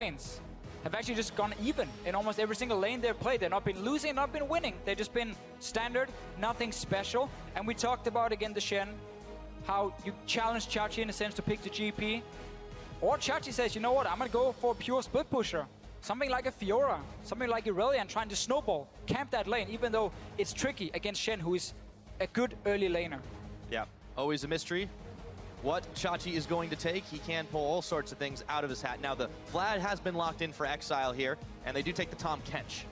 lanes have actually just gone even in almost every single lane they've played. They've not been losing, not been winning. They've just been standard, nothing special. And we talked about, again, the Shen, how you challenge Chachi in a sense to pick the GP. Or Chachi says, you know what, I'm going to go for a pure split pusher. Something like a Fiora, something like Irelia, trying to snowball, camp that lane, even though it's tricky against Shen, who is a good early laner. Yeah, always a mystery what Chachi is going to take. He can pull all sorts of things out of his hat. Now, the Vlad has been locked in for Exileh here, and they do take the Tahm Kench.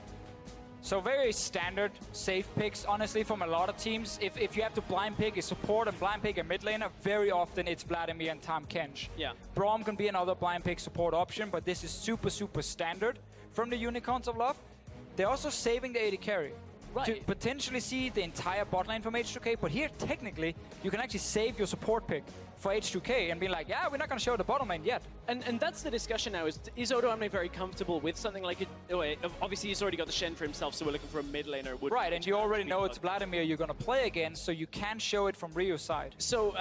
So very standard, safe picks, honestly, from a lot of teams. If you have to blind pick a support and blind pick a mid laner, very often it's Vladimir and Tahm Kench. Yeah. Braum can be another blind pick support option, but this is super, super standard from the Unicorns of Love. They're also saving the AD carry. Right. To potentially see the entire bot lane from H2K, but here, technically, you can actually save your support pick for H2K and be like, yeah, we're not going to show the bottom lane yet. And that's the discussion now, is Odoamne very comfortable with something like it? Obviously, he's already got the Shen for himself, so we're looking for a mid laner. Right, and you already know it's Vladimir you're going to play against, so you can show it from Rio's side. So,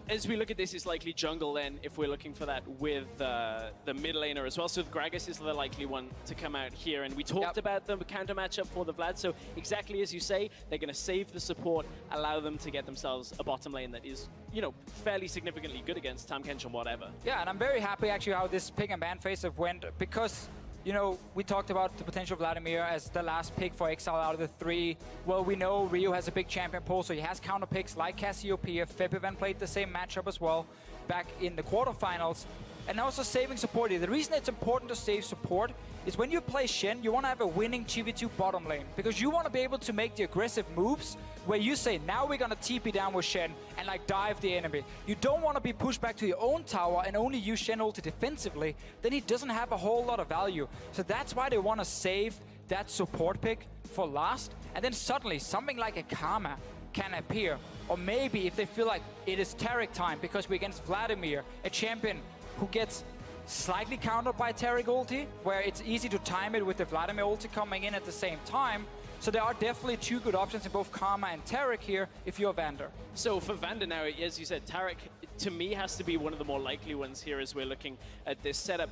as we look at this, it's likely jungle then, if we're looking for that with the mid laner as well. So Gragas is the likely one to come out here, and we talked about the counter matchup for the Vlad, so exactly as you say, they're going to save the support, allow them to get themselves a bottom lane that is, you know, fairly significantly good against Tahm Kench and whatever. Yeah, and I'm very happy actually how this pick and ban phase have went, because, you know, we talked about the potential Vladimir as the last pick for Exile out of the three. Well, we know Rio has a big champion pool, so he has counter picks like Cassiopeia. Febivan played the same matchup as well back in the quarterfinals. And also saving support here. The reason it's important to save support is when you play Shen, you want to have a winning 2v2 bottom lane. Because you want to be able to make the aggressive moves where you say, now we're going to TP down with Shen and like dive the enemy. You don't want to be pushed back to your own tower and only use Shen ulti defensively. Then he doesn't have a whole lot of value. So that's why they want to save that support pick for last. And then suddenly something like a Karma can appear. Or maybe if they feel like it is Taric time because we're against Vladimir, a champion who gets slightly countered by Taric ulti, where it's easy to time it with the Vladimir ulti coming in at the same time. So there are definitely two good options in both Karma and Taric here if you're Vander. So for Vander now, as you said, Taric, to me, has to be one of the more likely ones here as we're looking at this setup.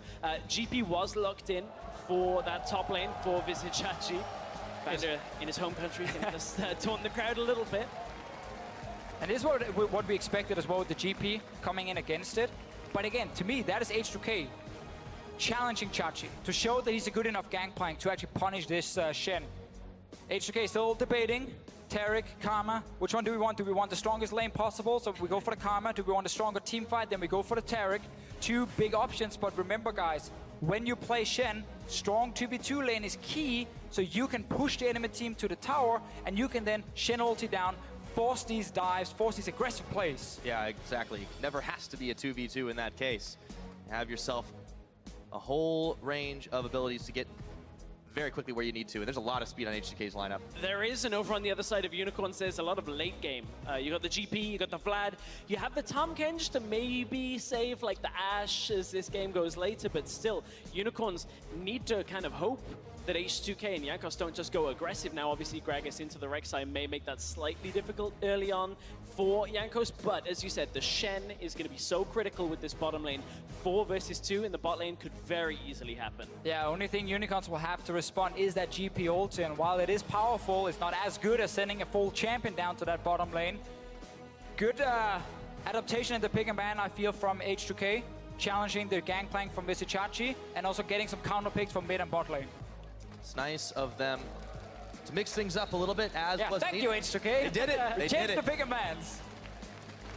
GP was locked in for that top lane for Vizicsacsi. Vander in his home country can just taunt the crowd a little bit. And this is what we expected as well with the GP coming in against it. But again, to me, that is H2K challenging Chachi to show that he's a good enough gangplank to actually punish this Shen. H2K still debating. Taric, Karma, which one do we want? Do we want the strongest lane possible? So we go for the Karma. Do we want a stronger team fight? Then we go for the Taric. Two big options, but remember guys, when you play Shen, strong 2v2 lane is key, so you can push the enemy team to the tower, and you can then Shen ulti down, force these dives, force these aggressive plays. Yeah, exactly. Never has to be a 2v2 in that case. Have yourself a whole range of abilities to get very quickly where you need to. And there's a lot of speed on H2K's lineup. There is, and over on the other side of Unicorns, there's a lot of late game. You got the GP, you got the Vlad. You have the Tahm Kench to maybe save like the Ashe as this game goes later, but still, Unicorns need to kind of hope that H2K and Jankos don't just go aggressive. Now, obviously, Gragas into the Rek'Sai may make that slightly difficult early on for Jankos, but as you said, the Shen is going to be so critical with this bottom lane. 4 versus 2 in the bot lane could very easily happen. Yeah, only thing Unicorns will have to respond is that GP ulti, and while it is powerful, it's not as good as sending a full champion down to that bottom lane. Good adaptation in the pick and ban, I feel, from H2K, challenging the gangplank from Vizicsacsi, and also getting some counter picks from mid and bot lane. It's nice of them to mix things up a little bit, as was thank needed. you, H2K. They did it. They changed did the it. pick and bans.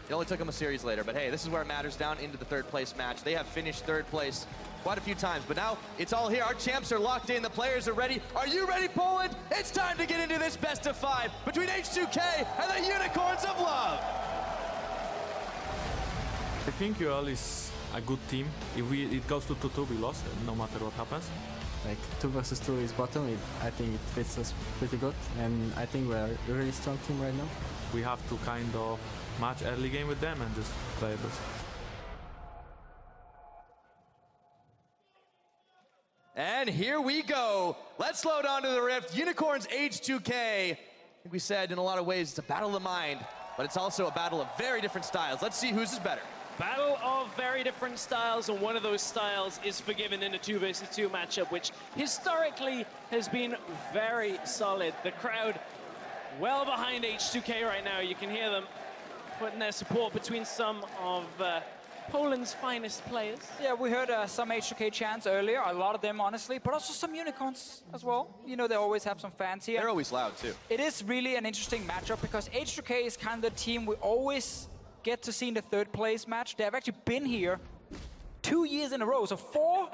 It only took them a series later, but hey, this is where it matters, down into the third place match. They have finished third place quite a few times, but now it's all here. Our champs are locked in. The players are ready. Are you ready, Poland? It's time to get into this best of 5 between H2K and the Unicorns of Love. I think UOL is a good team. If it goes to 2-2, we lost, no matter what happens. Like 2 versus 2 is bottom. I think it fits us pretty good, and I think we're a really strong team right now. We have to kind of match early game with them and just play this. And here we go. Let's load onto the Rift. Unicorns H2K. I think we said in a lot of ways it's a battle of the mind, but it's also a battle of very different styles. Let's see whose is better. Battle of very different styles, and one of those styles is Forgiven in a 2 versus 2 matchup, which historically has been very solid. The crowd well behind H2K right now. You can hear them putting their support between some of Poland's finest players. Yeah, we heard some H2K chants earlier, a lot of them honestly, but also some Unicorns as well. You know, they always have some fans here. They're always loud too. It is really an interesting matchup because H2K is kind of the team we always get to see in the third place match. They have actually been here 2 years in a row, so 4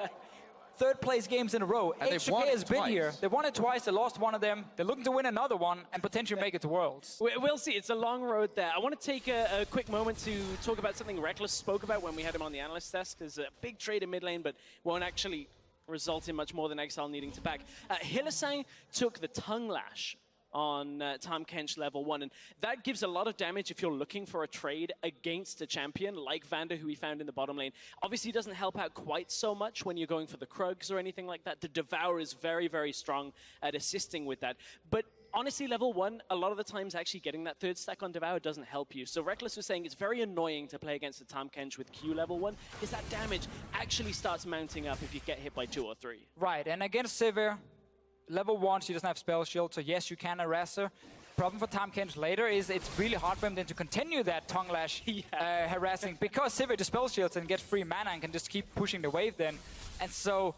third place games in a row. And H2K has been here. They won it twice, they lost one of them. They're looking to win another one and potentially make it to Worlds. We'll see, it's a long road there. I want to take a quick moment to talk about something Reckless spoke about when we had him on the analyst desk. There's a big trade in mid lane, but won't actually result in much more than Exileh needing to back. Hylissang took the Tongue Lash on Tahm Kench level 1, and that gives a lot of damage if you're looking for a trade against a champion like Vander, who we found in the bottom lane. Obviously it doesn't help out quite so much when you're going for the Krugs or anything like that. The Devour is very, very strong at assisting with that. But honestly, level 1, a lot of the times actually getting that third stack on Devour doesn't help you. So Reckless was saying it's very annoying to play against a Tahm Kench with Q level 1, because that damage actually starts mounting up if you get hit by 2 or 3. Right, and against Sivir, level 1, she doesn't have spell shield, so yes, you can harass her. Problem for Tahm Kench later is it's really hard for him then to continue that Tongue Lash harassing, because Sivir dispel shields and gets free mana and can just keep pushing the wave then. And so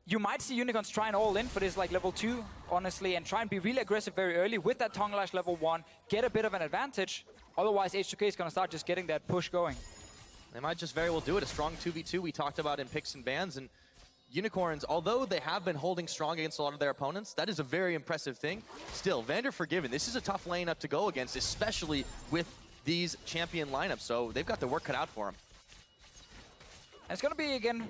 you might see Unicorns try and all in for this like level 2, honestly, and try and be really aggressive very early with that Tongue Lash level 1, get a bit of an advantage. Otherwise, H2K is going to start just getting that push going. They might just very well do it. A strong 2v2 we talked about in picks and bans, and Unicorns, although they have been holding strong against a lot of their opponents, that is a very impressive thing. Still, Vander Forgiven, this is a tough lane up to go against, especially with these champion lineups, so they've got their work cut out for them. And it's going to be, again,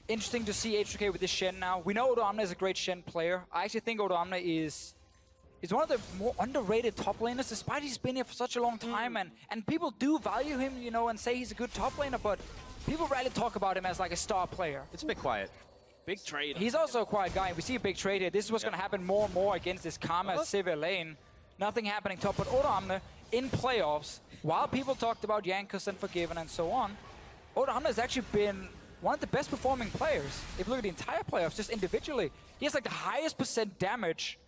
interesting to see H2K with this Shen now. We know Odoamne is a great Shen player. I actually think Odoamne is one of the more underrated top laners, despite he's been here for such a long time, and people do value him, you know, and say he's a good top laner, but people rarely talk about him as like a star player. It's a bit quiet. Big trade. He's also a quiet guy. We see a big trade here. This is what's going to happen more and more against this Karma Sivir lane. Nothing happening top, but Odoamne in playoffs, while people talked about Jankos and Forgiven and so on, Odoamne has actually been one of the best performing players. If you look at the entire playoffs, just individually, he has like the highest percent damage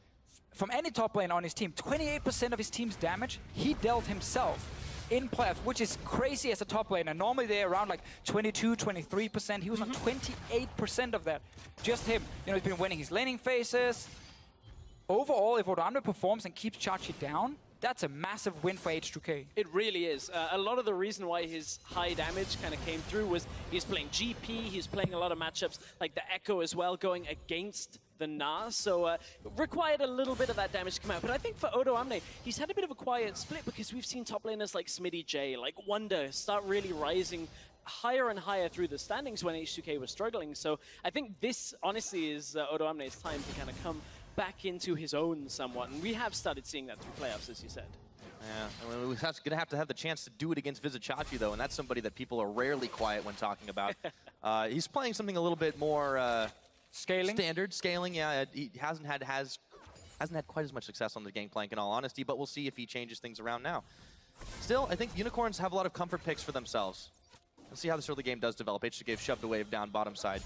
from any top lane on his team. 28% of his team's damage he dealt himself in playoffs, which is crazy as a top laner. Normally they're around like 22, 23%. He was on 28% of that. Just him. You know, he's been winning his laning phases. Overall, if Odoamne performs and keeps Chachi down, that's a massive win for H2K. It really is. A lot of the reason why his high damage kind of came through was he's playing GP, he's playing a lot of matchups like the Echo as well, going against the Nas, so required a little bit of that damage to come out. But I think for Odoamne, he's had a bit of a quiet split because we've seen top laners like Smitty J, like Wonder, start really rising higher and higher through the standings when H2K was struggling. So I think this, honestly, is Odoamne's time to kind of come back into his own somewhat. And we have started seeing that through playoffs, as you said. Yeah, I mean, we're going to have the chance to do it against Vizicsacsi, though, and that's somebody that people are rarely quiet when talking about. He's playing something a little bit more standard scaling. Yeah, he hasn't had quite as much success on the Gangplank, in all honesty, but we'll see if he changes things around now. Still, I think Unicorns have a lot of comfort picks for themselves. Let's see how this early game does develop. H2K shoved a wave down bottom side.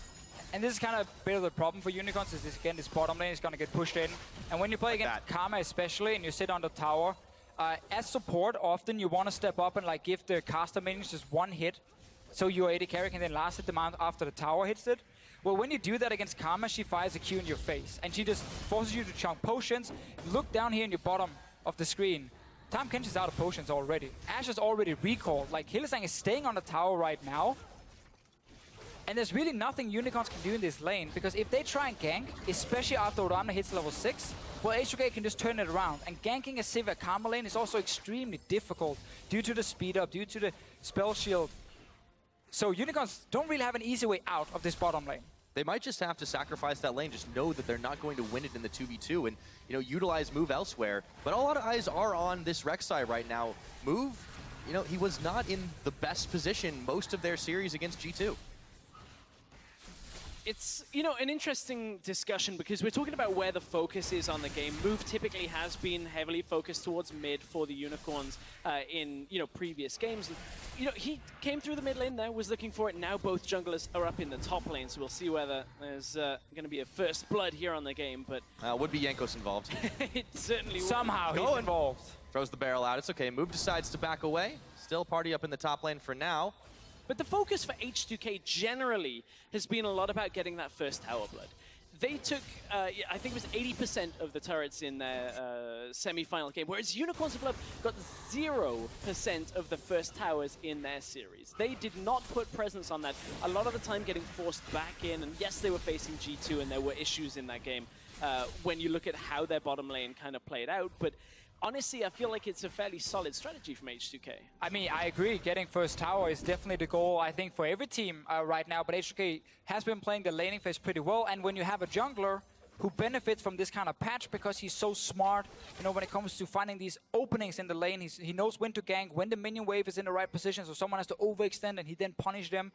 And this is kind of a bit of the problem for Unicorns, is this, again, this bottom lane is going to get pushed in. And when you play against Karma especially, and you sit on the tower, as support, often you want to step up and like give the caster minions just one hit, so your AD carry can then last hit them out after the tower hits it. Well, when you do that against Karma, she fires a Q in your face, and she just forces you to chunk potions. Look down here in your bottom of the screen. Tahm Kench is out of potions already. Ashe is already recalled. Like, Hylissang is staying on the tower right now. And there's really nothing Unicorns can do in this lane, because if they try and gank, especially after Odoamne hits level 6, well, H2K can just turn it around. And ganking a Sivir Karma lane is also extremely difficult due to the speed up, due to the spell shield. So Unicorns don't really have an easy way out of this bottom lane. They might just have to sacrifice that lane, just know that they're not going to win it in the 2v2 and, you know, utilize Move elsewhere. But a lot of eyes are on this Rek'Sai right now. Move, you know, he was not in the best position most of their series against G2. It's, you know, an interesting discussion because we're talking about where the focus is on the game. Move typically has been heavily focused towards mid for the Unicorns in, you know, previous games. And, you know, he came through the mid lane there, was looking for it. Now both junglers are up in the top lane, so we'll see whether there's going to be a first blood here on the game. But would be Jankos involved. it certainly would. Somehow he's involved. Throws the barrel out. It's okay. Move decides to back away. Still party up in the top lane for now. But the focus for H2K generally has been a lot about getting that first tower blood. They took, I think it was 80% of the turrets in their semi-final game, whereas Unicorns of Love got 0% of the first towers in their series. They did not put presence on that, a lot of the time getting forced back in, and yes, they were facing G2 and there were issues in that game when you look at how their bottom lane kind of played out, but honestly, I feel like it's a fairly solid strategy from H2K. I mean, I agree. Getting first tower is definitely the goal, I think, for every team right now. But H2K has been playing the laning phase pretty well. And when you have a jungler who benefits from this kind of patch because he's so smart, you know, when it comes to finding these openings in the lane, he knows when to gank, when the minion wave is in the right position, so someone has to overextend and he then punish them.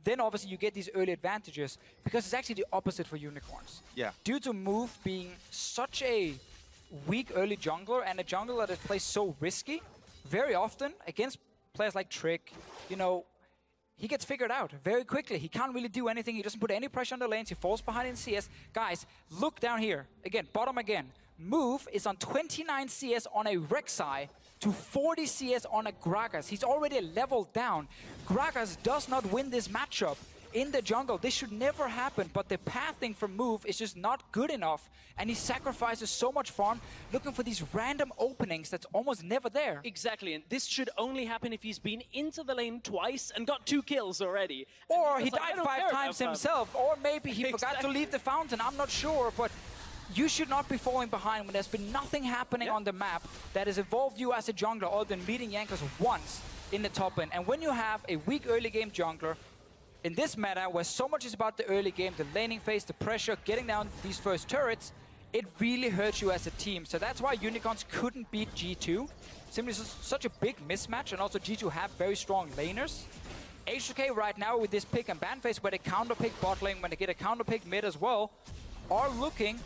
Then obviously you get these early advantages because it's actually the opposite for Unicorns. Yeah. Due to Move being such a weak early jungler and a jungler that plays so risky, very often against players like Trick, you know, he gets figured out very quickly. He can't really do anything. He doesn't put any pressure on the lanes. He falls behind in CS. Guys, look down here. Again, bottom again. Move is on 29 CS on a Rek'Sai to 40 CS on a Gragas. He's already a level down. Gragas does not win this matchup in the jungle. This should never happen, but the pathing from Move is just not good enough, and he sacrifices so much farm looking for these random openings that's almost never there. Exactly, and this should only happen if he's been into the lane twice and got 2 kills already. Or he died 5 times himself, or maybe he forgot to leave the fountain, I'm not sure, but you should not be falling behind when there's been nothing happening on the map that has evolved you as a jungler other than meeting Jankos once in the top lane. And when you have a weak early game jungler, in this meta, where so much is about the early game, the laning phase, the pressure, getting down these first turrets, it really hurts you as a team. So that's why Unicorns couldn't beat G2. Simply such a big mismatch, and also G2 have very strong laners. H2K right now with this pick and ban phase, where they counter pick bot lane, when they get a counter pick mid as well, are looking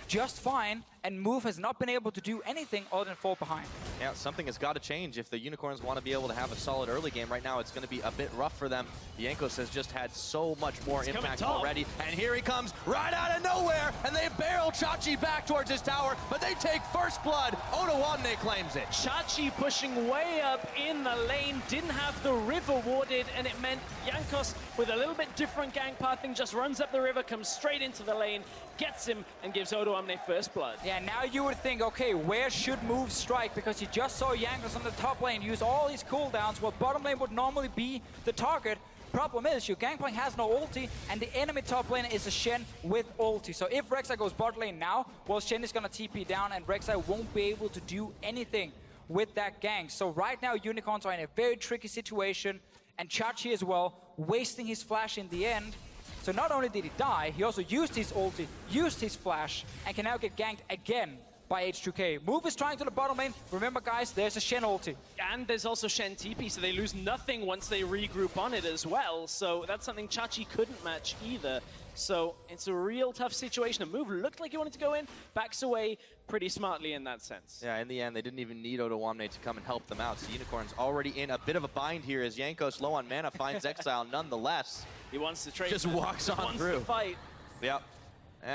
just fine, and Move has not been able to do anything other than fall behind. Yeah, something has got to change if the Unicorns want to be able to have a solid early game. Right now, it's going to be a bit rough for them. Jankos has just had so much more impact already. And here he comes right out of nowhere, and they barrel Chachi back towards his tower, but they take first blood. Odoamne claims it. Chachi pushing way up in the lane, didn't have the river warded, and it meant Jankos, with a little bit different gank pathing, just runs up the river, comes straight into the lane, gets him, and gives Odoamne first blood. Yeah, now you would think, okay, where should Move strike? Because you just saw Jankos on the top lane use all these cooldowns, while bottom lane would normally be the target. Problem is, your Gangplank has no ulti, and the enemy top lane is a Shen with ulti. So if Rek'Sai goes bot lane now, well, Shen is gonna TP down, and Rek'Sai won't be able to do anything with that gank. So right now, Unicorns are in a very tricky situation, and Chachi as well, wasting his flash in the end. So not only did he die, he also used his ulti, used his flash, and can now get ganked again by H2K. Move is trying to the bottom lane. Remember, guys, there's a Shen ulti. And there's also Shen TP, so they lose nothing once they regroup on it as well. So that's something Chachi couldn't match either. So it's a real tough situation. A Move looked like he wanted to go in, backs away pretty smartly in that sense. Yeah, in the end, they didn't even need Odoamne to come and help them out. So Unicorns already in a bit of a bind here as Jankos, low on mana, finds Exile nonetheless. He wants to trade. Just walks on through. Wants to fight. Yep.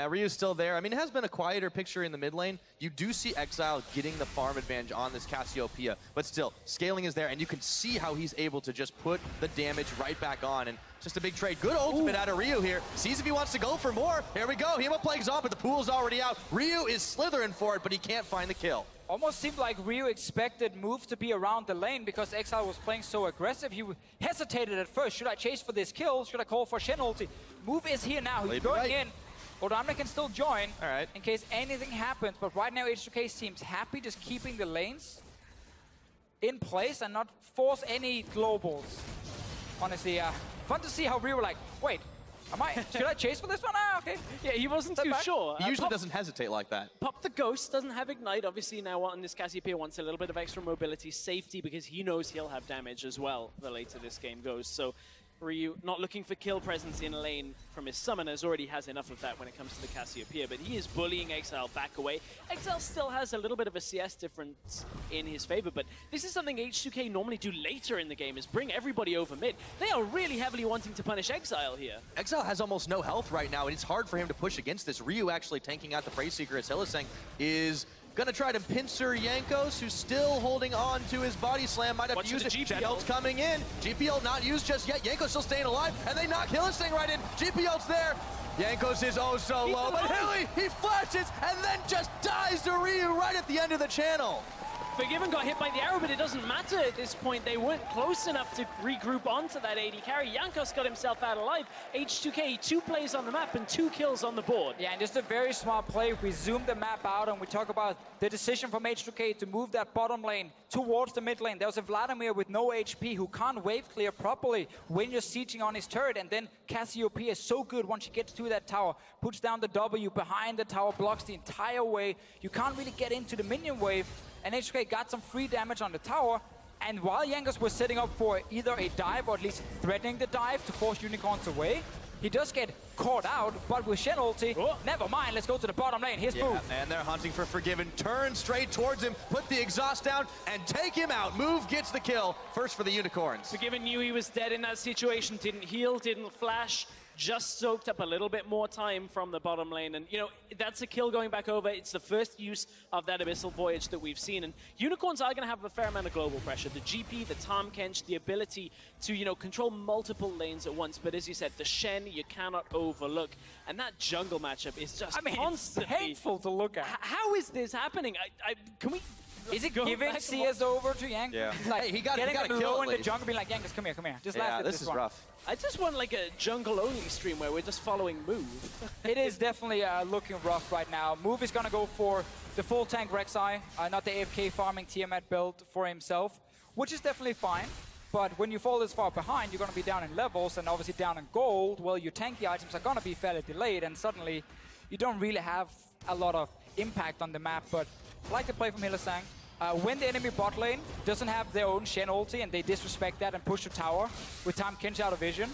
Ryu's still there. I mean, it has been a quieter picture in the mid lane. You do see Exile getting the farm advantage on this Cassiopeia, but still, scaling is there, and you can see how he's able to just put the damage right back on, and just a big trade. Good ultimate out of Ryu here. Sees if he wants to go for more. Here we go. Hema plays on, but the pool's already out. Ryu is slithering for it, but he can't find the kill. Almost seemed like Ryu expected Move to be around the lane because Exile was playing so aggressive. He hesitated at first. Should I chase for this kill? Should I call for Shen ulti? Move is here now. He's going in. Odoamne can still join in case anything happens, but right now H2K seems happy just keeping the lanes in place and not force any globals. Honestly, fun to see how Ryu were like, wait, should I chase for this one? Ah, okay. Yeah, he wasn't too sure. He usually doesn't hesitate like that. Pop the Ghost, doesn't have Ignite. Obviously now on this Cassiopeia wants a little bit of extra mobility, safety, because he knows he'll have damage as well the later this game goes. So Ryu not looking for kill presence in lane from his summoners, already has enough of that when it comes to the Cassiopeia, but he is bullying Exileh back away. Exileh still has a little bit of a CS difference in his favor, but this is something H2K normally do later in the game, is bring everybody over mid. They are really heavily wanting to punish Exileh here. Exileh has almost no health right now, and it's hard for him to push against this. Ryu actually tanking out the Prey Seeker as Hylissang is gonna try to pincer Jankos, who's still holding on to his body slam. Might have Watch to use the it. GPL. Jet ult's coming in. GPL not used just yet. Jankos still staying alive, and they knock Hylissang right in. GPL's there. Jankos is oh so low, but Hilly, he flashes and then just dies to Ryu right at the end of the channel. Forgiven got hit by the arrow, but it doesn't matter at this point. They weren't close enough to regroup onto that AD carry. Jankos got himself out alive. H2K, 2 plays on the map and 2 kills on the board. Yeah, and just a very smart play. If we zoom the map out and we talk about the decision from H2K to move that bottom lane towards the mid lane. There was a Vladimir with no HP who can't wave clear properly when you're sieging on his turret, and then Cassiopeia is so good once she gets to that tower, puts down the W behind the tower, blocks the entire way. You can't really get into the minion wave, and H2K got some free damage on the tower. And while Jankos was setting up for either a dive or at least threatening the dive to force Unicorns away, he does get caught out, but with Shen ulti, never mind, let's go to the bottom lane. Here's Move. And they're hunting for Forgiven. Turn straight towards him, put the exhaust down, and take him out. Move gets the kill, first for the Unicorns. Forgiven knew he was dead in that situation, didn't heal, didn't flash, just soaked up a little bit more time from the bottom lane. And, you know, that's a kill going back over. It's the first use of that Abyssal Voyage that we've seen. And Unicorns are going to have a fair amount of global pressure. The GP, the Tahm Kench, the ability to, you know, control multiple lanes at once. But as you said, the Shen you cannot overlook. And that jungle matchup is just constantly... it's painful to look at. How is this happening? Can we... Is it giving CS over to Yank? Yeah. Like, hey, he got getting a him kill low at in the least. jungle, being like, Jankos, come here, come here. Just Yeah, laugh at this is one. rough. I just want like a jungle-only stream where we're just following Move. It is definitely looking rough right now. Move is going to go for the full tank Rek'Sai, not the AFK farming Tiamat build for himself, which is definitely fine. But when you fall this far behind, you're going to be down in levels and obviously down in gold. Well, your tanky items are going to be fairly delayed, and suddenly you don't really have a lot of impact on the map. But I like the play from Hylissang. When the enemy bot lane doesn't have their own Shen ulti and they disrespect that and push the tower with Tahm Kench out of vision,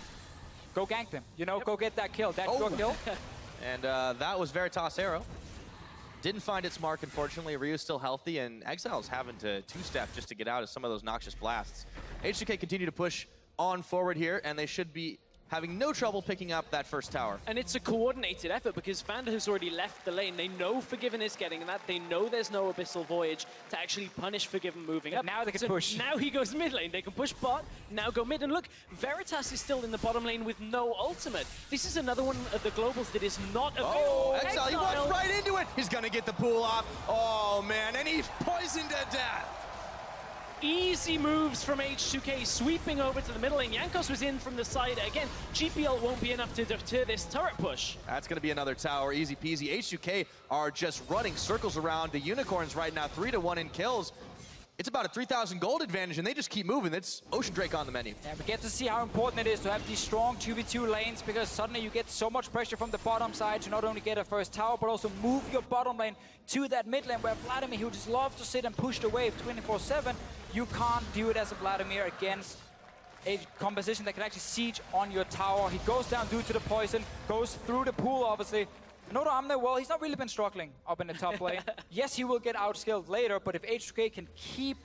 go gank them. You know, go get that kill. That's your kill. And that was Veritas arrow. Didn't find its mark, unfortunately. Ryu's still healthy, and Exileh's having to two-step just to get out of some of those noxious blasts. H2K continue to push on forward here, and they should be having no trouble picking up that first tower. And it's a coordinated effort because Vander has already left the lane. They know Forgiven is getting that. They know there's no Abyssal Voyage to actually punish Forgiven moving up. Now they can push. Now he goes mid lane. They can push bot, now go mid. And look, Veritas is still in the bottom lane with no ultimate. This is another one of the globals that is not available. Oh, Exileh, he walked right into it. He's gonna get the pool off. Oh man, and he's poisoned to death. Easy moves from H2K, sweeping over to the middle lane. Jankos was in from the side. Again, GPL won't be enough to deter this turret push. That's going to be another tower, easy peasy. H2K are just running circles around the Unicorns right now, 3-1 in kills. It's about a 3,000 gold advantage, and they just keep moving. It's Ocean Drake on the menu. Yeah, we get to see how important it is to have these strong 2v2 lanes, because suddenly you get so much pressure from the bottom side to not only get a first tower, but also move your bottom lane to that mid lane where Vladimir, who just loves to sit and push the wave 24/7, you can't do it as a Vladimir against a composition that can actually siege on your tower. He goes down due to the poison, goes through the pool, obviously. Odoamne, well, he's not really been struggling up in the top lane. Yes, he will get outskilled later, but if H2K can keep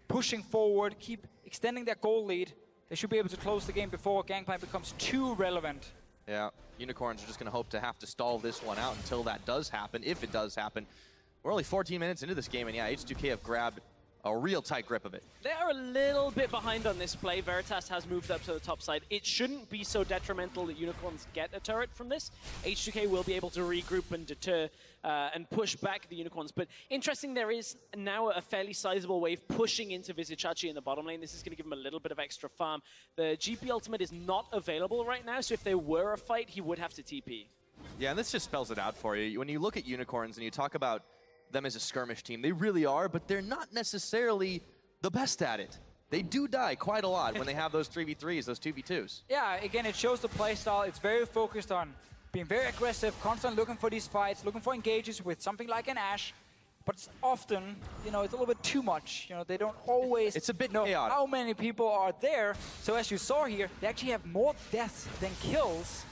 pushing forward, keep extending their goal lead, they should be able to close the game before Gangplank becomes too relevant. Yeah, Unicorns are just going to hope to have to stall this one out until that does happen, if it does happen. We're only 14 minutes into this game, and yeah, H2K have grabbed a real tight grip of it. They are a little bit behind on this play. Veritas has moved up to the top side. It shouldn't be so detrimental that Unicorns get a turret from this. H2K will be able to regroup and deter and push back the Unicorns. But interesting, there is now a fairly sizable wave pushing into Vizicsacsi in the bottom lane. This is going to give him a little bit of extra farm. The GP ultimate is not available right now, so if there were a fight, he would have to TP. Yeah, and this just spells it out for you. When you look at Unicorns and you talk about them as a skirmish team, they really are, but they're not necessarily the best at it. They do die quite a lot when they have those 3v3s, those 2v2s. Yeah, again, it shows the playstyle. It's very focused on being very aggressive, constantly looking for these fights, looking for engages with something like an Ashe. but it's often, you know, it's a little bit too much. You know, they don't always It's a bit know chaotic. how many people are there. So as you saw here, they actually have more deaths than kills,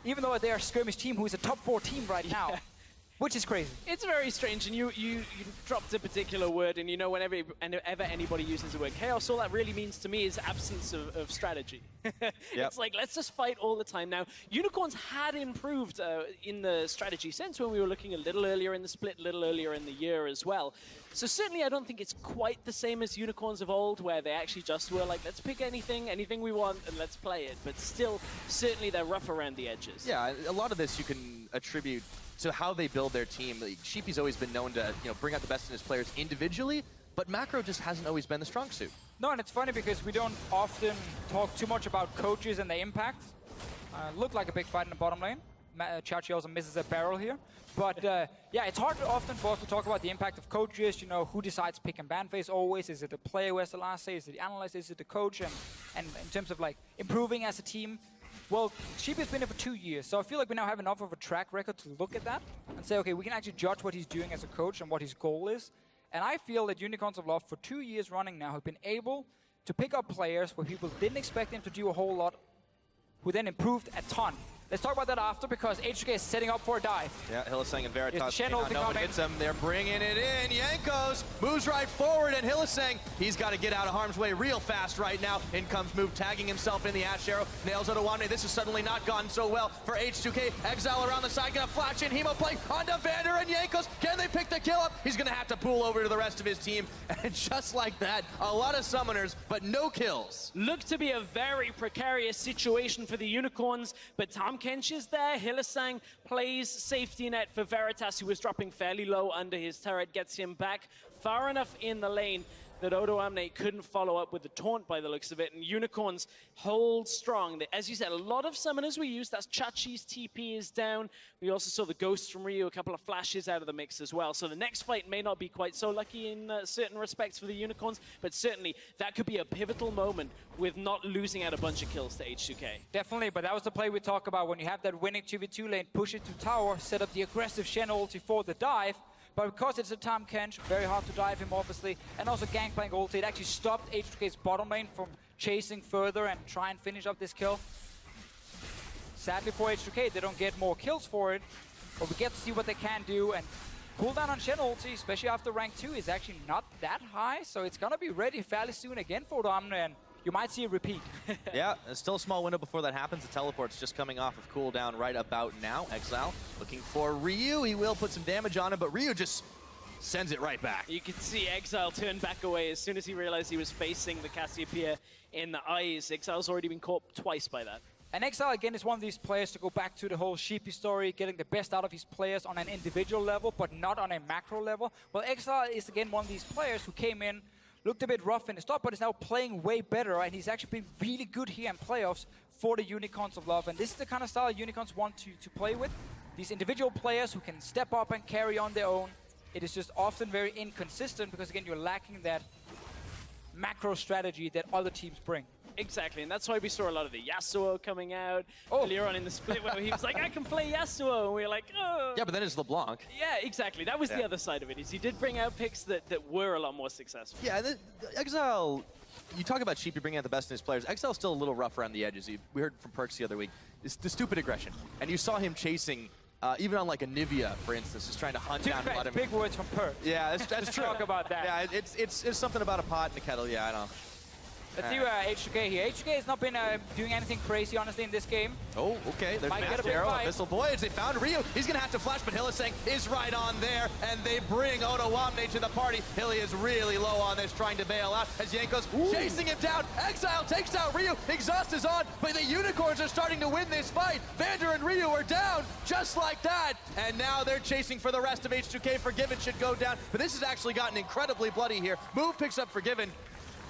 even though they are a skirmish team who is a top 4 team right now. Which is crazy. It's very strange, and you dropped a particular word, and you know whenever anybody uses the word chaos, all that really means to me is absence of strategy. It's like, let's just fight all the time. Now, Unicorns had improved in the strategy sense when we were looking a little earlier in the split, a little earlier in the year as well. So certainly I don't think it's quite the same as Unicorns of old, where they actually just were like, let's pick anything we want, and let's play it. But still, certainly they're rough around the edges. Yeah, a lot of this you can attribute to how they build their team. Like, Sheepy's always been known to, you know, bring out the best in his players individually, but macro just hasn't always been the strong suit. No, and it's funny because we don't often talk too much about coaches and their impact. Looked like a big fight in the bottom lane. Chachi also misses a barrel here. But yeah, it's hard often for us to talk about the impact of coaches. You know, who decides pick and ban phase always? Is it the player who has the last say? Is it the analyst? Is it the coach? And in terms of like improving as a team, well, Sheepy's been here for 2 years, so I feel like we now have enough of a track record to look at that and say, okay, we can actually judge what he's doing as a coach and what his goal is. And I feel that Unicorns of Love for 2 years running now have been able to pick up players where people didn't expect them to do a whole lot, who then improved a ton. Let's talk about that after, because H2K is setting up for a dive. Yeah, Hylissang and Veritas. Shen No ulti one coming. hits them. They're bringing it in. Jankos moves right forward, and Hylissang, he's got to get out of harm's way real fast right now. In comes Move, tagging himself in the Ash Arrow. Nails Odoamne. This has suddenly not gone so well for H2K. Exileh around the side, gonna flash in. Hemo play onto Vander and Jankos. Can they pick the kill up? He's gonna have to pull over to the rest of his team. And just like that, a lot of summoners, but no kills. Looked to be a very precarious situation for the Unicorns, but Tom Kench is there. Hylissang plays safety net for Veritas, who was dropping fairly low under his turret, gets him back far enough in the lane that Odoamne couldn't follow up with the taunt by the looks of it, and Unicorns hold strong. As you said, a lot of summoners we used. That's Chachi's TP is down. We also saw the Ghost from Ryu, a couple of flashes out of the mix as well. So the next fight may not be quite so lucky in certain respects for the Unicorns, but certainly that could be a pivotal moment with not losing out a bunch of kills to H2K. Definitely, but that was the play we talked about. When you have that winning 2v2 lane, push it to tower, set up the aggressive Shen ulti for the dive. But because it's a Tahm Kench, very hard to dive him, obviously. And also Gangplank ulti, it actually stopped H2K's bottom lane from chasing further and try and finish up this kill. Sadly for H2K, they don't get more kills for it. But we get to see what they can do. And cooldown on Shen ulti, especially after rank 2, is actually not that high. So it's going to be ready fairly soon again for Odoamne. And you might see a repeat. Yeah, there's still a small window before that happens. The teleport's just coming off of cooldown right about now. Exileh looking for Ryu. He will put some damage on him, but Ryu just sends it right back. You can see Exileh turn back away as soon as he realized he was facing the Cassiopeia in the eyes. Exileh's already been caught twice by that. And Exileh, again, is one of these players to go back to the whole Sheepy story, getting the best out of his players on an individual level, but not on a macro level. Well, Exileh is, again, one of these players who came in, looked a bit rough in the start, but is now playing way better, and he's actually been really good here in playoffs for the Unicorns of Love. And this is the kind of style Unicorns want to play with. These individual players who can step up and carry on their own. It is just often very inconsistent because, again, you're lacking that macro strategy that other teams bring. Exactly, and that's why we saw a lot of the Yasuo coming out earlier on in the split where he was like, I can play Yasuo, and we were like, oh. Yeah, but then it's LeBlanc. Yeah, exactly. That was the other side of it, is he did bring out picks that were a lot more successful. Yeah, the Exileh, you talk about Sheepy bringing out the best in his players. Exileh's still a little rough around the edges. We heard from Perks the other week. It's the stupid aggression. And you saw him chasing, even on like a Nivea, for instance, just trying to hunt down Vladimir. Big words from Perks. Yeah, that's true. Talk about that. Yeah, it's something about a pot and a kettle. Yeah, I know. Let's see H2K here. H2K has not been doing anything crazy, honestly, in this game. Oh, okay. There's Might get a Master big Arrow, fight. Abyssal Voyage. They found Ryu. He's going to have to flash, but Hylissang is right on there, and they bring Odoamne to the party. Hilly is really low on this, trying to bail out as Jankos chasing him down. Exileh takes out Ryu. Exhaust is on, but the Unicorns are starting to win this fight. Vander and Ryu are down just like that, and now they're chasing for the rest of H2K. Forgiven should go down, but this has actually gotten incredibly bloody here. Move picks up Forgiven.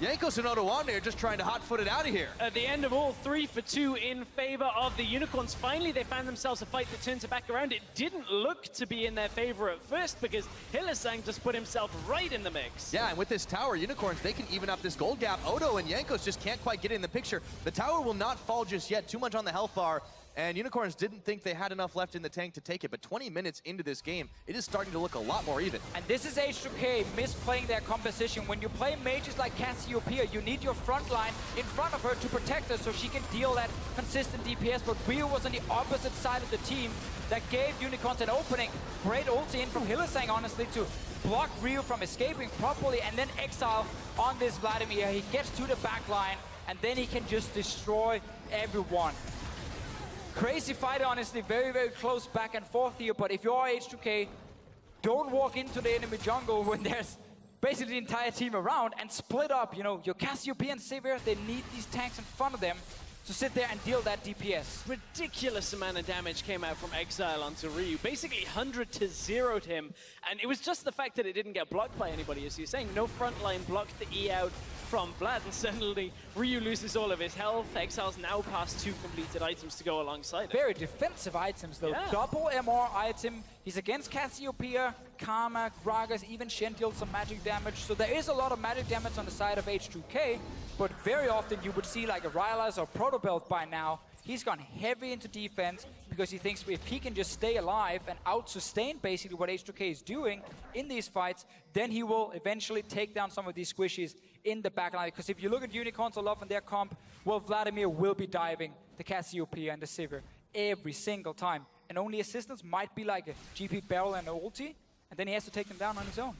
Jankos and Odoamne are just trying to hot-foot it out of here. At the end of all, 3 for 2 in favor of the Unicorns. Finally, they found themselves a fight that turns it back around. It didn't look to be in their favor at first because Hylissang just put himself right in the mix. Yeah, and with this tower, Unicorns, they can even up this gold gap. Odo and Jankos just can't quite get in the picture. The tower will not fall just yet. Too much on the health bar. and Unicorns didn't think they had enough left in the tank to take it, but 20 minutes into this game, it is starting to look a lot more even. And this is H2K misplaying their composition. When you play mages like Cassiopeia, you need your front line in front of her to protect her so she can deal that consistent DPS, but Ryu was on the opposite side of the team that gave Unicorns an opening. Great ulti in from Hylissang, honestly, to block Ryu from escaping properly, and then Exileh on this Vladimir. He gets to the back line, and then he can just destroy everyone. Crazy fight, honestly, very, very close back and forth here, but if you're H2K, don't walk into the enemy jungle when there's basically the entire team around and split up. You know, your Cassiopeia and Sivir, they need these tanks in front of them to sit there and deal that DPS. Ridiculous amount of damage came out from Exileh onto Ryu. Basically 100 to 0'd him. And it was just the fact that it didn't get blocked by anybody, as you're saying. No front line blocked the E out from Vlad, and suddenly Ryu loses all of his health. Exileh's now past 2 completed items to go alongside it. Very defensive items, though. Yeah. Double MR item. He's against Cassiopeia, Karma, Gragas, even Shen deals some magic damage. So there is a lot of magic damage on the side of H2K, but very often you would see like a Rylai's or Protobelt by now. He's gone heavy into defense because he thinks if he can just stay alive and out-sustain basically what H2K is doing in these fights, then he will eventually take down some of these squishies in the backline. Because if you look at Unicorns a lot in their comp, well, Vladimir will be diving the Cassiopeia and the Sivir every single time. And only assistance might be like a GP barrel and an ulti, and then he has to take them down on his own.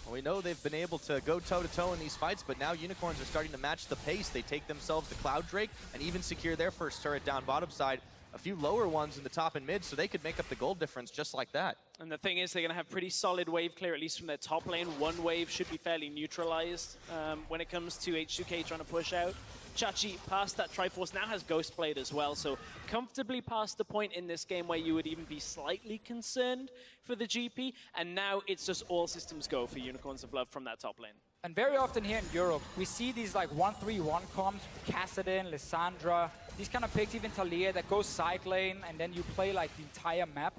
Well, we know they've been able to go toe-to-toe in these fights, but now Unicorns are starting to match the pace. They take themselves to Cloud Drake and even secure their first turret down bottom side. A few lower ones in the top and mid, so they could make up the gold difference just like that. And the thing is, they're going to have pretty solid wave clear, at least from their top lane. One wave should be fairly neutralized when it comes to H2K trying to push out. Chachi, past that Triforce, now has Ghostblade as well, so comfortably past the point in this game where you would even be slightly concerned for the GP, and now it's just all systems go for Unicorns of Love from that top lane. And very often here in Europe, we see these like 1-3-1 comps, Kassadin, Lissandra, these kind of picks, even Talia, that goes side lane, and then you play like the entire map.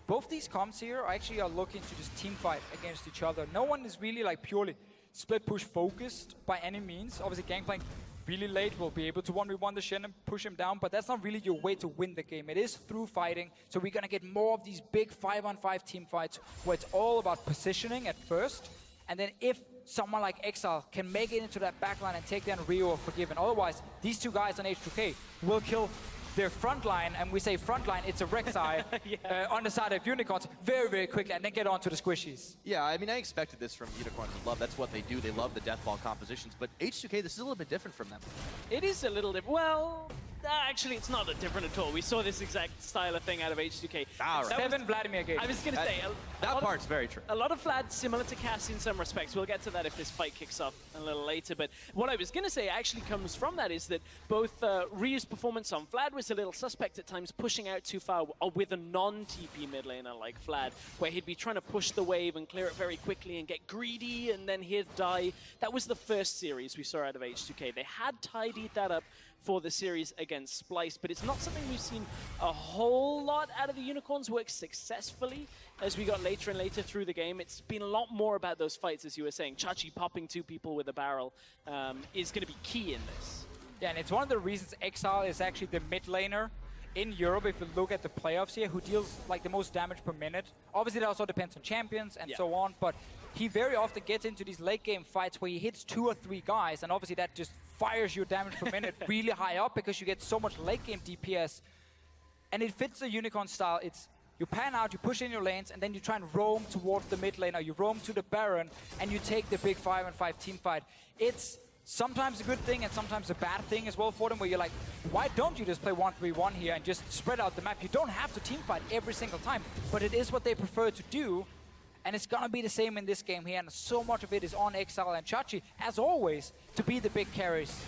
Both these comps here actually are looking to just team fight against each other. No one is really like purely split push focused by any means. Obviously, Gangplank really late will be able to 1v1 the Shen and push him down, but that's not really your way to win the game. It is through fighting, so we're gonna get more of these big 5-on-5 team fights where it's all about positioning at first, and then if someone like Exileh can make it into that backline and take down Ryu or Forgiven. Otherwise, these two guys on H2K will kill their front line, and we say front line, it's a Rek'Sai on the side of Unicorns very, very quickly, and then get on to the squishies. Yeah, I mean, I expected this from Unicorns of Love. That's what they do. They love the Deathball compositions, but H2K, this is a little bit different from them. It is a little different. Well, actually, it's not different at all. We saw this exact style of thing out of H2K. All right. 7 Vladimir games. I was going to say... That part's very true. A lot of Vlad similar to Cass in some respects. We'll get to that if this fight kicks off a little later. But what I was going to say actually comes from that is that both Ryu's performance on Vlad was a little suspect at times, pushing out too far with a non-TP mid laner like Vlad, where he'd be trying to push the wave and clear it very quickly and get greedy, and then he'd die. That was the first series we saw out of H2K. They had tidied that up for the series against Splice, but it's not something we've seen a whole lot out of the Unicorns work successfully as we got later and later through the game. It's been a lot more about those fights, as you were saying. Chachi popping 2 people with a barrel is going to be key in this. Yeah, and it's one of the reasons Exileh is actually the mid laner in Europe, if you look at the playoffs here, who deals like the most damage per minute. Obviously, that also depends on champions and so on, but he very often gets into these late game fights where he hits 2 or 3 guys, and obviously that just fires your damage per minute really high up because you get so much late game DPS. And it fits the Unicorn style. It's you pan out, you push in your lanes, and then you try and roam towards the mid lane, or you roam to the Baron, and you take the big 5-on-5 team fight. It's sometimes a good thing and sometimes a bad thing as well for them, where you're like, why don't you just play 1-3-1 here and just spread out the map? You don't have to team fight every single time, but it is what they prefer to do, and it's gonna be the same in this game here, and so much of it is on Exileh and Chachi, as always, to be the big carries.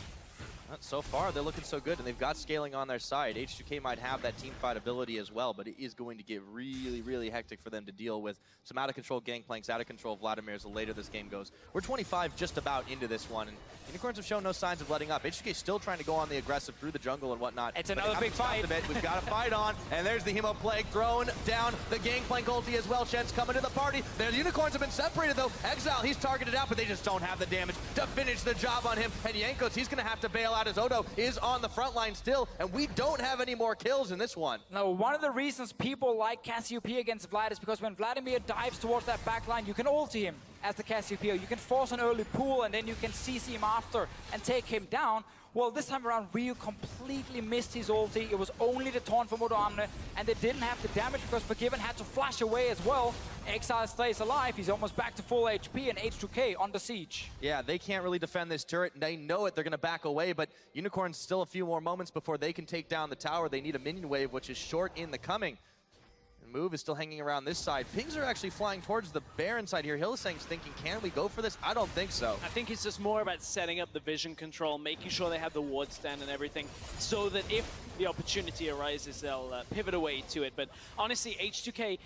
So far, they're looking so good, and they've got scaling on their side. H2K might have that team fight ability as well, but it is going to get really, really hectic for them to deal with some out-of-control Gangplanks, out-of-control Vladimirs the later this game goes. We're 25 just about into this one, and Unicorns have shown no signs of letting up. H2K still trying to go on the aggressive through the jungle and whatnot. It's another big fight. We've got a fight on, and there's the Hemo Plague thrown down. The Gangplank ulti as well. Shen's coming to the party. The Unicorns have been separated, though. Exileh, he's targeted out, but they just don't have the damage to finish the job on him. And Jankos, he's going to have to bail out as Odo is on the front line still, and we don't have any more kills in this one. No, one of the reasons people like Cassiopeia against Vlad is because when Vladimir dives towards that backline, you can ulti him as the Cassiopeia. You can force an early pull, and then you can CC him after and take him down. Well, this time around, Ryu completely missed his ulti. It was only the taunt from Odoamne, and they didn't have the damage because Forgiven had to flash away as well. Exileh stays alive. He's almost back to full HP, and H2K under siege. Yeah, they can't really defend this turret. They know it. They're going to back away, but Unicorns still a few more moments before they can take down the tower. They need a minion wave, which is short in the coming. Move is still hanging around this side. Pings are actually flying towards the Baron side here. Hylissang's thinking, can we go for this? I don't think so. I think it's just more about setting up the vision control, making sure they have the ward stand and everything, so that if the opportunity arises, they'll pivot away to it. But honestly, H2K,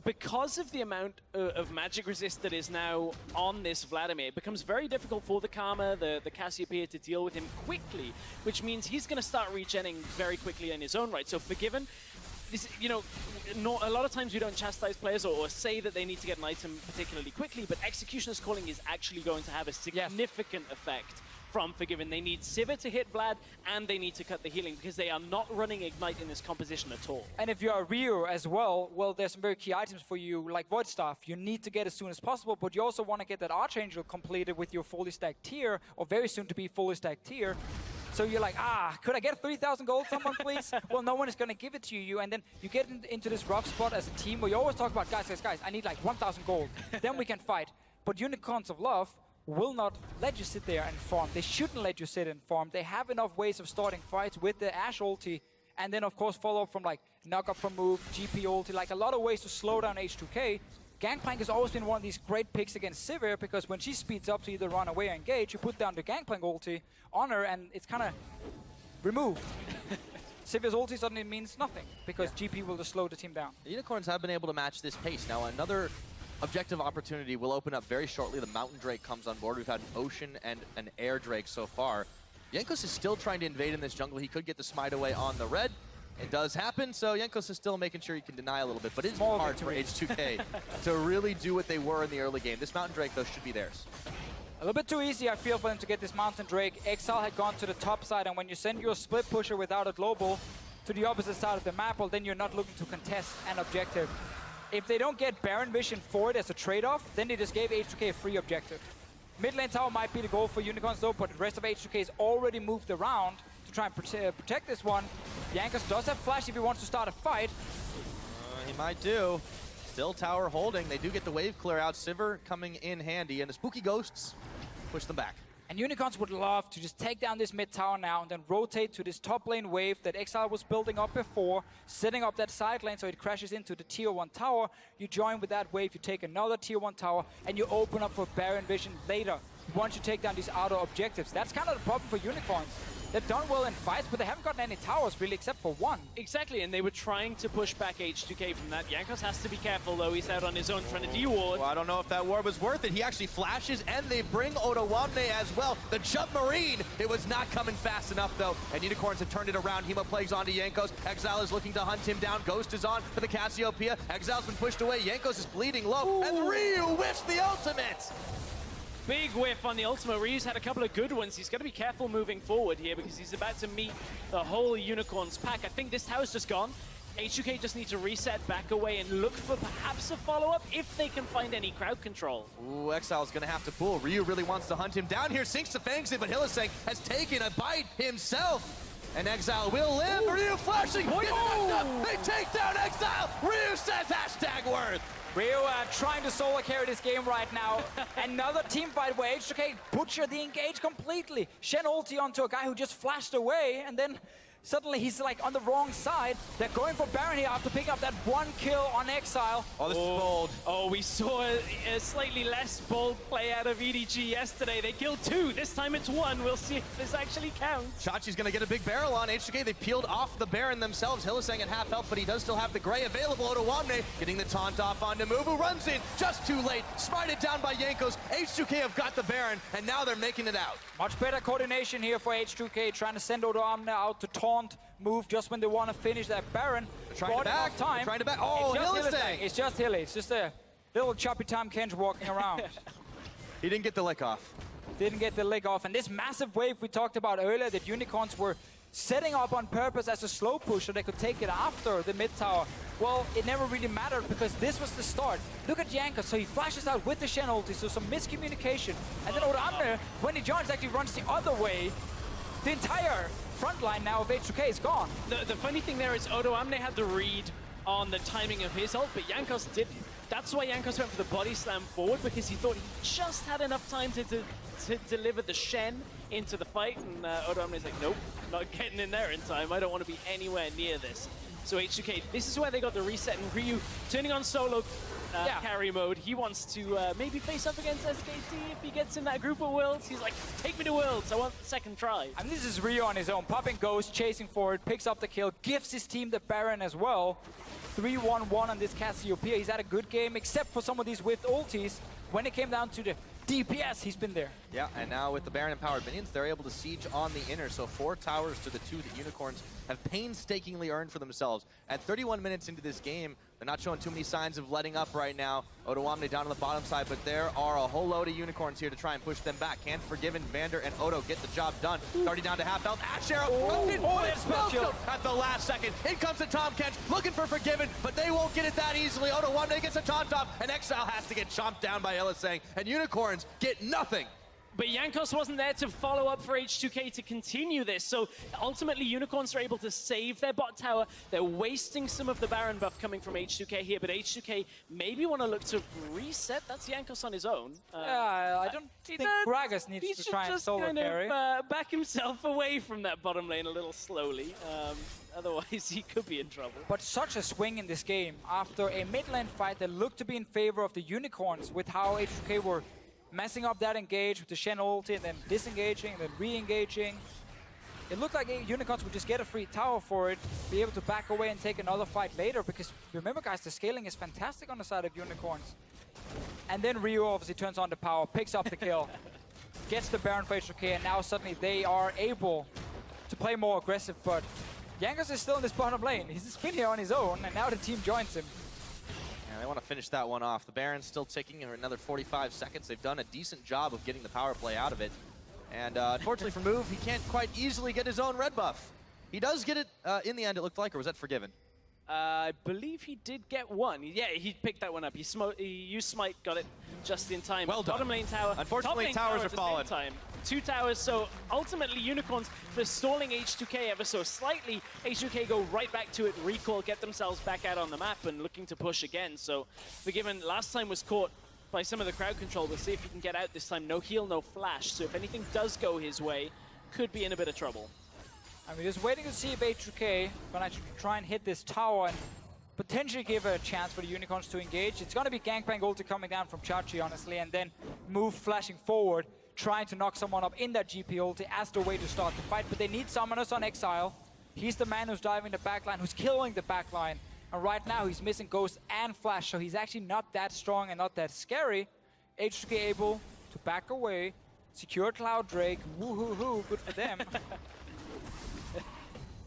because of the amount of magic resist that is now on this Vladimir, it becomes very difficult for the Karma, the Cassiopeia, to deal with him quickly, which means he's going to start regenning very quickly in his own right. So Forgiven, this, you know, a lot of times we don't chastise players or say that they need to get an item particularly quickly, but Executioner's Calling is actually going to have a significant effect from Forgiven. They need Sivir to hit Vlad, and they need to cut the healing, because they are not running Ignite in this composition at all. And if you are Ryu as well, well, there's some very key items for you, like Void Staff. You need to get as soon as possible, but you also want to get that Archangel completed with your fully stacked tier, or very soon to be fully stacked tier. So you're like, could I get 3,000 gold, someone please? Well, no one is going to give it to you, and then you get into this rough spot as a team where you always talk about, guys, I need like 1,000 gold, then we can fight. But Unicorns of Love will not let you sit there and farm. They shouldn't let you sit and farm. They have enough ways of starting fights with the Ashe ulti, and then of course follow up from like knock up from move, GP ulti, like a lot of ways to slow down H2K. Gangplank has always been one of these great picks against Sivir, because when she speeds up to either run away or engage, you put down the Gangplank ulti on her and it's kind of removed. Sivir's ulti suddenly means nothing, because GP will just slow the team down. The Unicorns have been able to match this pace. Now another objective opportunity will open up very shortly. The Mountain Drake comes on board. We've had an Ocean and an Air Drake so far. Jankos is still trying to invade in this jungle. He could get the smite away on the red. It does happen, so Jankos is still making sure he can deny a little bit, but it's hard for H2K to really do what they were in the early game. This Mountain Drake, though, should be theirs. A little bit too easy, I feel, for them to get this Mountain Drake. Exileh had gone to the top side, and when you send your split pusher without a global to the opposite side of the map, well, then you're not looking to contest an objective. If they don't get Baron Vision for it as a trade-off, then they just gave H2K a free objective. Mid lane tower might be the goal for Unicorns, though, but the rest of H2K is already moved around to try and protect this one. Jankos does have flash if he wants to start a fight. He might do. Still tower holding. They do get the wave clear out. Sivir coming in handy, and the spooky ghosts push them back. And Unicorns would love to just take down this mid tower now and then rotate to this top lane wave that Exileh was building up before, setting up that side lane so it crashes into the tier 1 tower. You join with that wave, you take another tier 1 tower, and you open up for Baron Vision later once you take down these outer objectives. That's kind of the problem for Unicorns. They've done well in fights, but they haven't gotten any towers, really, except for one. Exactly, and they were trying to push back H2K from that. Jankos has to be careful, though. He's out on his own trying to de-ward. Well, I don't know if that ward was worth it. He actually flashes, and they bring Odoamne as well. The jump marine, it was not coming fast enough, though. And Unicorns have turned it around. Hemoplague's onto Jankos. Exileh is looking to hunt him down. Ghost is on for the Cassiopeia. Exileh's been pushed away. Jankos is bleeding low. Ooh. And Ryu whiffs the ultimate! Big whiff on the ultimate. Ryu's had a couple of good ones. He's got to be careful moving forward here, because he's about to meet the whole Unicorns pack. I think this tower's just gone. H2K just need to reset back away and look for perhaps a follow-up if they can find any crowd control. Ooh, Exileh's gonna have to pull. Ryu really wants to hunt him down here. Sinks the fangs in, but Hylissang has taken a bite himself. And Exileh will live. Ooh. Ryu flashing. They take down Exileh. Ryu says #worth. Ryu trying to solo carry this game right now. Another team fight where H2K butchered the engage completely. Shen ulti onto a guy who just flashed away, and then suddenly he's like on the wrong side. They're going for Baron here after picking up that one kill on Exileh. Oh, this is bold. Oh, we saw a slightly less bold play out of EDG yesterday. They killed 2. This time it's 1. We'll see if this actually counts. Chachi's gonna get a big barrel on H2K. They peeled off the Baron themselves. Hylissang at half health, but he does still have the Gray available. Odoamne getting the taunt off on Namuvu. Runs in just too late. Smited down by Jankos. H2K have got the Baron, and now they're making it out. Much better coordination here for H2K, trying to send Odoamne out to taunt move just when they want to finish that Baron. Trying to back. Time. Trying to back. Oh, Hylissang! It's just Hilly. It's just a little choppy Tom Kench walking around. He didn't get the lick off. didn't get the leg off. And this massive wave we talked about earlier that Unicorns were setting up on purpose as a slow push so they could take it after the mid tower. Well, it never really mattered because this was the start. Look at Jankos, so he flashes out with the Shen ulti, so some miscommunication. And then Odoamne, when he joins, actually runs the other way. The entire front line now of H2K is gone. The funny thing there is Odoamne had the read on the timing of his ult, but Jankos didn't. That's why Jankos went for the body slam forward, because he thought he just had enough time to deliver the Shen into the fight, and Odoamne's like, nope, not getting in there in time. I don't want to be anywhere near this. So H2K, this is where they got the reset, and Ryu turning on solo carry mode. He wants to maybe face up against SKT if he gets in that group of Worlds. He's like, take me to Worlds, I want the second try. And this is Ryu on his own, popping Ghost, chasing forward, picks up the kill, gives his team the Baron as well. 3-1-1 on this Cassiopeia. He's had a good game, except for some of these whiffed ultis. When it came down to the DPS, he's been there. Yeah, and now with the Baron-empowered minions, they're able to siege on the inner, so 4 towers to the 2 that Unicorns have painstakingly earned for themselves. At 31 minutes into this game, they're not showing too many signs of letting up right now. Odoamne down on the bottom side, but there are a whole load of Unicorns here to try and push them back. Can Forgiven, Vander, and Odo get the job done. Already down to half health. Ash Arrow comes in, but it's smoked at the last second. In comes the Tahm Kench, looking for Forgiven, but they won't get it that easily. Odoamne gets a taunt off, and Exileh has to get chomped down by Hylissang, and Unicorns get nothing. But Jankos wasn't there to follow up for H2K to continue this, so ultimately Unicorns are able to save their bot tower. They're wasting some of the Baron buff coming from H2K here, but H2K maybe want to look to reset. That's Jankos on his own. I don't think Gragas needs to try and solo carry. Back himself away from that bottom lane a little slowly. Otherwise, he could be in trouble. But such a swing in this game after a mid lane fight that looked to be in favor of the Unicorns with how H2K were messing up that engage with the Shen ulti and then disengaging and then re-engaging. It looked like Unicorns would just get a free tower for it, be able to back away and take another fight later, because remember guys, the scaling is fantastic on the side of Unicorns. And then Ryu obviously turns on the power, picks up the kill, gets the Baron for H2K, and now suddenly they are able to play more aggressive, but Jankos is still in this bottom lane. He's been here on his own, and now the team joins him. They want to finish that one off. The Baron's still ticking in another 45 seconds. They've done a decent job of getting the power play out of it. And unfortunately for Move, he can't quite easily get his own red buff. He does get it in the end, it looked like, or was that Forgiven? I believe he did get one. Yeah, he picked that one up. He used Smite, got it just in time. Well done. Bottom lane tower. Unfortunately, towers are falling. Time. 2 towers, so ultimately Unicorns, for stalling H2K ever so slightly, H2K go right back to it, recall, get themselves back out on the map and looking to push again. So Forgiven last time was caught by some of the crowd control. We'll see if he can get out this time. No heal, no flash. So if anything does go his way, could be in a bit of trouble. I mean, just waiting to see if H2K gonna actually try and hit this tower and potentially give a chance for the Unicorns to engage. It's gonna be gangbang ulti coming down from Chachi, honestly, and then Move flashing forward, trying to knock someone up in that GP ulti as the way to start the fight. But they need summoners on Exile. He's the man who's driving the backline, who's killing the backline. And right now he's missing Ghost and Flash, so he's actually not that strong and not that scary. H2K able to back away, secure Cloud Drake, woo-hoo-hoo, good for them.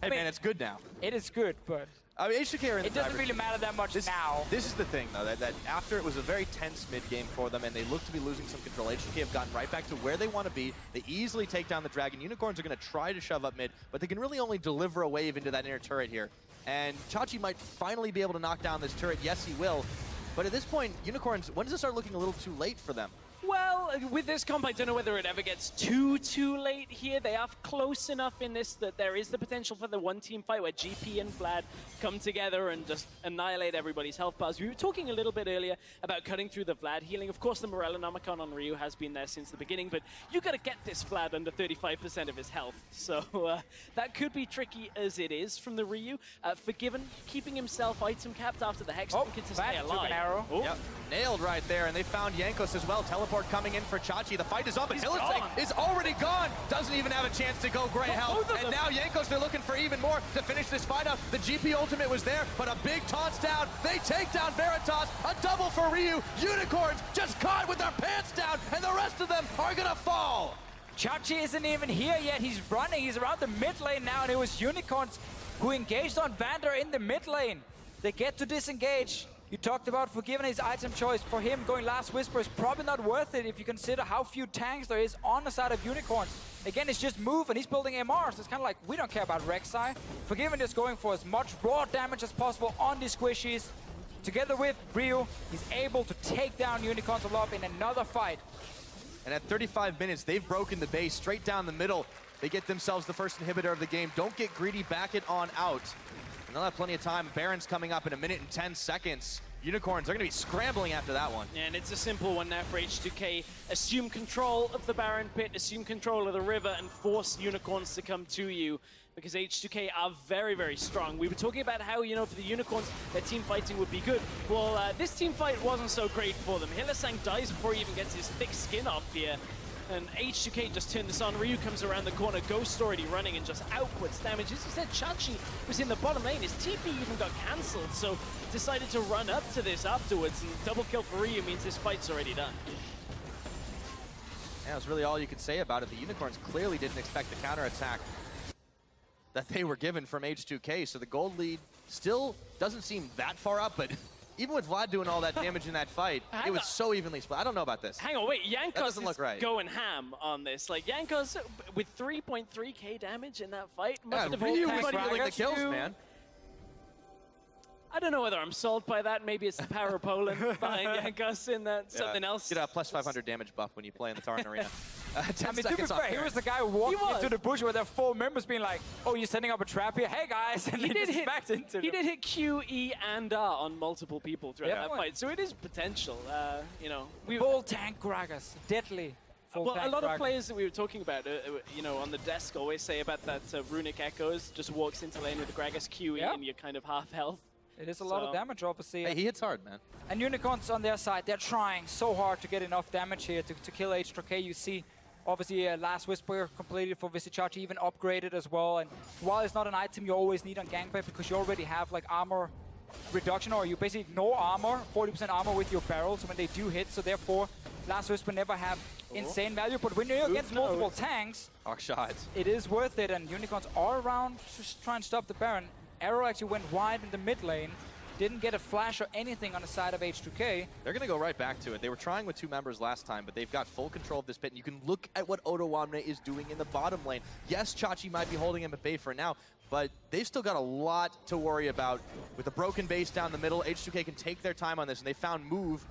Hey man, it's good now. It is good, but I mean, H2K are in it doesn't really matter that much now. This is the thing, though, that after it was a very tense mid-game for them and they look to be losing some control, H2K have gotten right back to where they want to be. They easily take down the Dragon. Unicorns are going to try to shove up mid, but they can really only deliver a wave into that inner turret here. And Chachi might finally be able to knock down this turret. Yes, he will. But at this point, Unicorns, when does it start looking a little too late for them? Well, with this comp, I don't know whether it ever gets too late here. They are close enough in this that there is the potential for the one-team fight where GP and Vlad come together and just annihilate everybody's health bars. We were talking a little bit earlier about cutting through the Vlad healing. Of course, the Morellonomicon on Ryu has been there since the beginning, but you got to get this Vlad under 35% of his health. So that could be tricky as it is from the Ryu. Forgiven, keeping himself item capped after the Hex looking to stay alive. Took an arrow. Oh. Yep. Nailed right there, and they found Jankos as well. Teleport coming in for Chachi. The fight is up, but Hylissang is already gone. Doesn't even have a chance to go gray health. And now Jankos, they're looking for even more to finish this fight up. The GP ultimate was there, but a big taunts down. They take down Veritas. A double for Ryu. Unicorns just caught with their pants down, and the rest of them are gonna fall. Chachi isn't even here yet. He's running. He's around the mid lane now, and it was Unicorns who engaged on Vander in the mid lane. They get to disengage. You talked about forgiving his item choice. For him, going Last Whisper is probably not worth it if you consider how few tanks there is on the side of Unicorns. Again, it's just move, and he's building MRs. It's kind of like, we don't care about Rek'Sai. Forgiven is going for as much raw damage as possible on these squishies. Together with Ryu, he's able to take down Unicorns a lot in another fight. And at 35 minutes, they've broken the base straight down the middle. They get themselves the first inhibitor of the game. Don't get greedy, back it on out. And they'll have plenty of time. Baron's coming up in 1 minute and 10 seconds. Unicorns are going to be scrambling after that one. And it's a simple one now for H2K. Assume control of the Baron pit, assume control of the river, and force Unicorns to come to you. Because H2K are very, very strong. We were talking about how, you know, for the Unicorns, their team fighting would be good. Well, this team fight wasn't so great for them. Hylissang dies before he even gets his thick skin off here. And H2K just turned this on. Ryu comes around the corner. Ghost already running and just outputs damage. As you said, Chachi was in the bottom lane. His TP even got cancelled, so decided to run up to this afterwards. And double kill for Ryu means this fight's already done. Yeah, that's really all you could say about it. The Unicorns clearly didn't expect the counterattack that they were given from H2K, so the gold lead still doesn't seem that far up, but even with Vlad doing all that damage in that fight, it was so evenly split. I don't know about this. Hang on, wait, Jankos is right. going ham on this. Like, Jankos with 3.3k damage in that fight. Yeah, Ryu was stealing the kills, man. I don't know whether I'm sold by that. Maybe it's the power of Poland behind Jankos in that. Something else. You get a plus 500 damage buff when you play in the Tarn Arena. I mean, to be fair, he was the guy who walked into the bush with their 4 members being like, oh, you're setting up a trap here? Hey, guys. And he did hit Q, E, and R on multiple people throughout that fight. So it is potential, you know. Full tank Gragas. Deadly. Well, a lot of players that we were talking about, you know, on the desk always say about that Runic Echoes just walks into lane with the Gragas QE and you're kind of half health. It is a lot of damage, obviously. Hey, he hits hard, man. And Unicorns on their side, they're trying so hard to get enough damage here to kill H2K. You see, obviously, Last Whisper completed for Vizicsacsi, even upgraded as well. And while it's not an item you always need on Gangbang because you already have like armor reduction, or you basically ignore armor, 40% armor with your barrels when they do hit. So therefore, Last Whisper never have insane value. But when you're against multiple tanks, it is worth it. And Unicorns are around to try and stop the Baron. Arrow actually went wide in the mid lane. Didn't get a flash or anything on the side of H2K. They're going to go right back to it. They were trying with 2 members last time, but they've got full control of this pit. And you can look at what Odoamne is doing in the bottom lane. Yes, Chachi might be holding him at bay for now, but they've still got a lot to worry about. With a broken base down the middle, H2K can take their time on this, and they found move.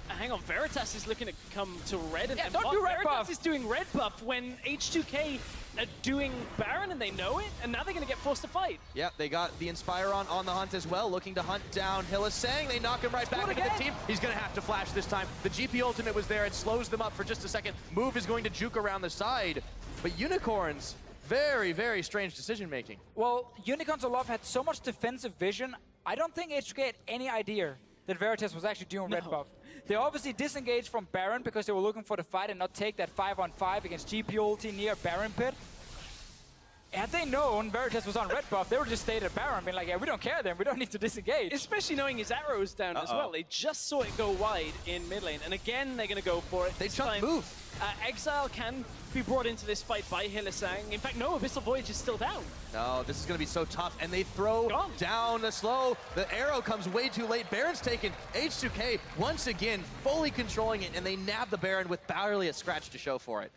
Hang on, Veritas is looking to come to red. Yeah, don't do red buff. Veritas is doing red buff when H2K are doing Baron and they know it, and now they're going to get forced to fight. Yeah, they got the Inspire on the hunt as well, looking to hunt down Hylissang. They knock him right back into the team. He's going to have to flash this time. The GP ultimate was there. It slows them up for just a second. Move is going to juke around the side. But Unicorns, very, very strange decision-making. Well, Unicorns Aloft had so much defensive vision. I don't think H2K had any idea that Veritas was actually doing red buff. They obviously disengaged from Baron because they were looking for the fight and not take that 5-on-5 against GP ulti near Baron pit. Had they known Veritas was on red buff, they would just stayed at Baron, being like, yeah, we don't care then, we don't need to disengage. Especially knowing his arrow's down as well. They just saw it go wide in mid lane, and again, they're going to go for it. They just move. Exile can be brought into this fight by Hylissang. In fact, no, Abyssal Voyage is still down. No, this is going to be so tough, and they throw down the slow. The arrow comes way too late. Baron's taken. H2K, once again, fully controlling it, and they nab the Baron with barely a scratch to show for it.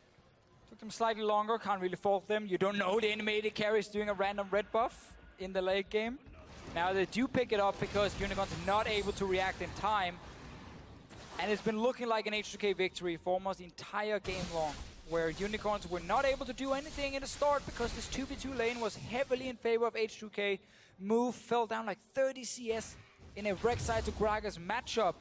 Took them slightly longer, can't really fault them. You don't know the animated carry is doing a random red buff in the late game. Now they do pick it up because Unicorns are not able to react in time. And it's been looking like an H2K victory for almost the entire game long, where Unicorns were not able to do anything in the start because this 2v2 lane was heavily in favor of H2K. Move fell down like 30 CS in a Rek'Sai to Gragas matchup.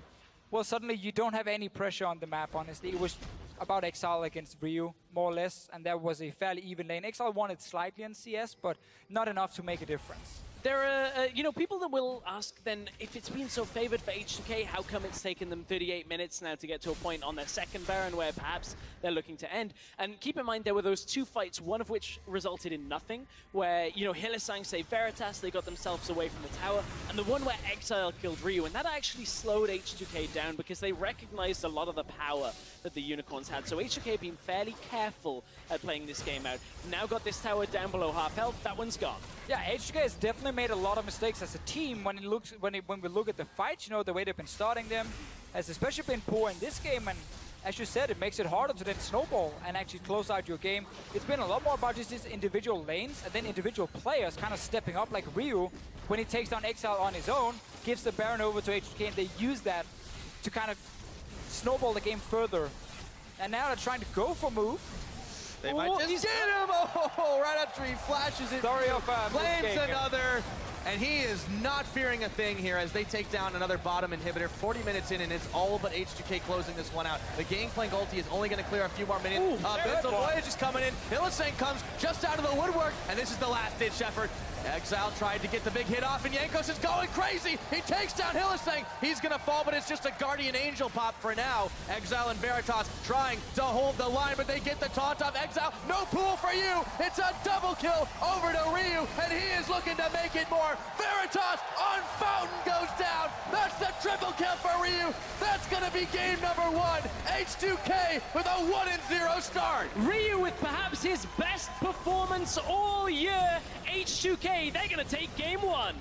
Well, suddenly you don't have any pressure on the map, honestly. It was about Exileh against Ryu, more or less, and that was a fairly even lane. Exileh won it slightly in CS, but not enough to make a difference. There are, you know, people that will ask then, if it's been so favored for H2K, how come it's taken them 38 minutes now to get to a point on their second Baron where perhaps they're looking to end? And keep in mind, there were those 2 fights, one of which resulted in nothing, where, you know, Hylissang saved Veritas, they got themselves away from the tower, and the one where Exile killed Ryu, and that actually slowed H2K down because they recognized a lot of the power that the Unicorns had. So H2K being fairly careful at playing this game out. Now got this tower down below half health, that one's gone. Yeah, H2K has definitely definitely made a lot of mistakes as a team when we look at the fights. You know, the way they've been starting them has especially been poor in this game. And as you said, it makes it harder to then snowball and actually close out your game. It's been a lot more about just these individual lanes and then individual players kind of stepping up, like Ryu, when he takes down Exileh on his own, gives the Baron over to H2K, and they use that to kind of snowball the game further. And now they're trying to go for move. They might just get him! Oh, right after he flashes it. Sorry of Flames another. And he is not fearing a thing here as they take down another bottom inhibitor. 40 minutes in, and it's all but H2K closing this one out. The Gangplank ulti is only going to clear a few more minutes. Mental Voyage is coming in. Hylissang comes just out of the woodwork, and this is the last-ditch effort. Exileh tried to get the big hit off, and Jankos is going crazy. He takes down Hylissang. He's going to fall, but it's just a Guardian Angel pop for now. Exileh and Veritas trying to hold the line, but they get the taunt off Exileh. No pool for you. It's a double kill over to Ryu, and he is looking to make it more. Veritas on Fountain goes down. That's the triple kill for Ryu. That's going to be game number 1. H2K with a 1-0 start. Ryu with perhaps his best performance all year. H2K, they're going to take game 1.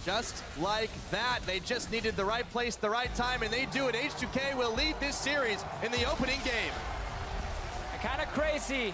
Just like that, they just needed the right place, the right time, and they do it. H2K will lead this series in the opening game. Kind of crazy